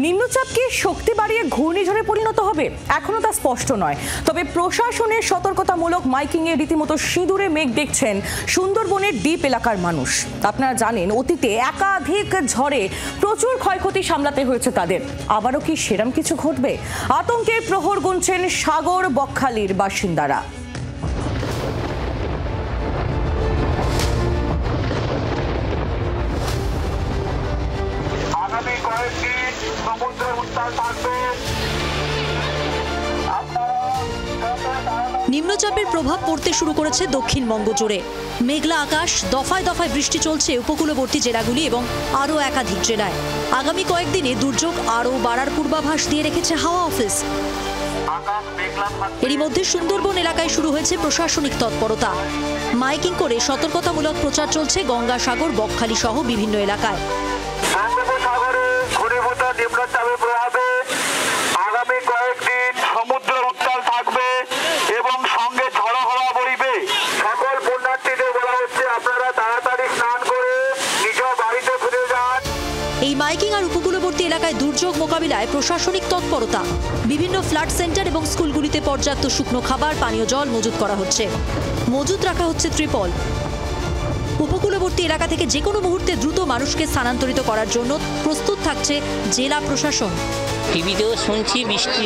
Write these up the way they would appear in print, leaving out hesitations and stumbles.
নিম্নচাপকে শক্তি বাড়িয়ে ঘূর্ণিঝড়ে পরিণত হবে এখনো তা স্পষ্ট নয়। তবে প্রশাসনের সতর্কতামূলক মাইকিংয়ে রীতিমতো সিঁদুরে মেঘ দেখছেন সুন্দরবনের দ্বীপ এলাকার মানুষ। আপনারা জানেন, অতীতে একাধিক ঝড়ে প্রচুর ক্ষয়ক্ষতি সামলাতে হয়েছে তাদের। আবারও কি সেরম কিছু ঘটবে? আতঙ্কের প্রহর গুনছেন সাগর বকখালির বাসিন্দারা। নিম্নচাপের প্রভাব পড়তে শুরু করেছে দক্ষিণবঙ্গ জুড়ে। মেঘলা আকাশ, দফায় দফায় বৃষ্টি চলছে উপকূলবর্তী জেলাগুলি এবং আরও একাধিক জেলায়। আগামী কয়েকদিনে দুর্যোগ আরও বাড়ার পূর্বাভাস দিয়ে রেখেছে হাওয়া অফিস। এরই মধ্যে সুন্দরবন এলাকায় শুরু হয়েছে প্রশাসনিক তৎপরতা। মাইকিং করে সতর্কতামূলক প্রচার চলছে গঙ্গাসাগর, বকখালি সহ বিভিন্ন এলাকায়। আগামী কয়েকদিন সমুদ্রের উত্তাল থাকবে এবং সঙ্গে ঝড়ো হাওয়া বইবে। সকল পুণ্যার্থীদের বলা হচ্ছে আপনারা তাড়াতাড়ি স্নান করে নিজ বাড়িতে ফিরে যান। এই মাইকিং আর উপকূলবর্তী এলাকায় দুর্যোগ মোকাবিলায় প্রশাসনিক তৎপরতা। বিভিন্ন ফ্লাড সেন্টার এবং স্কুলগুলিতে পর্যাপ্ত শুকনো খাবার, পানীয় জল মজুত করা হচ্ছে। মজুত রাখা হচ্ছে ত্রিপল। উপকূলবর্তী এলাকা থেকে যে কোনো মুহূর্তে দ্রুত মানুষকে স্থানান্তরিত করার জন্য প্রস্তুত থাকছে জেলা প্রশাসন। টিভিতেও শুনছি বৃষ্টি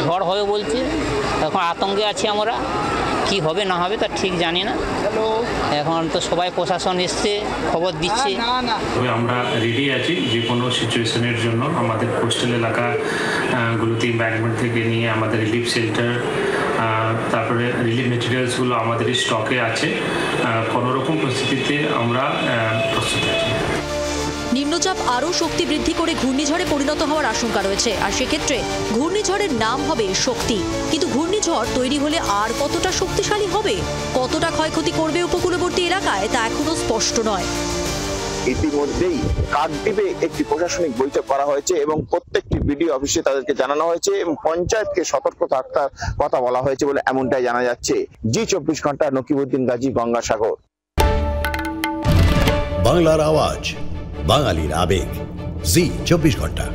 ঝড় হবে বলছে। এখন আতঙ্কে আছি আমরা, কি হবে না হবে তা ঠিক জানি না। এখন তো সবাই প্রশাসন এসছে, খবর দিচ্ছে। আমরা রেডি আছি যে কোনো সিচুয়েশনের জন্য। আমাদের কোস্টাল এলাকাগুলোতে এম্বাঙ্কমেন্ট থেকে নিয়ে আমাদের রিলিফ শেল্টার, তারপরে রিলিফ মেটেরিয়ালসগুলো আমাদের স্টকে আছে। কোনো রকম পরিস্থিতিতে আমরা প্রস্তুত আছি। নিম্নচাপ আরও শক্তি বৃদ্ধি করে ঘূর্ণিঝড়ে পরিণত হওয়ার আশঙ্কা রয়েছে, আর সেক্ষেত্রে ঘূর্ণিঝড়ের নাম হবে শক্তি। কিন্তু ঘূর্ণিঝড় তৈরি হলে আর কতটা শক্তিশালী হবে, কতটা ক্ষয়ক্ষতি করবে উপকূলবর্তী এলাকায়, তা এখনো স্পষ্ট নয়। ইতিমধ্যেই কাকদ্বীপে একটি প্রশাসনিক বৈঠক করা হয়েছে এবং প্রত্যেকটি বিডিও অফিসে তাদেরকে জানানো হয়েছে এবং পঞ্চায়েতকে সতর্ক থাকার কথা বলা হয়েছে বলে এমনটাই জানা যাচ্ছে। জি24 ঘন্টা, নকিবউদ্দিন গাজী, গঙ্গাসাগর। বাংলার আওয়াজ, বাঙালির আবেগ, জি24 ঘন্টা।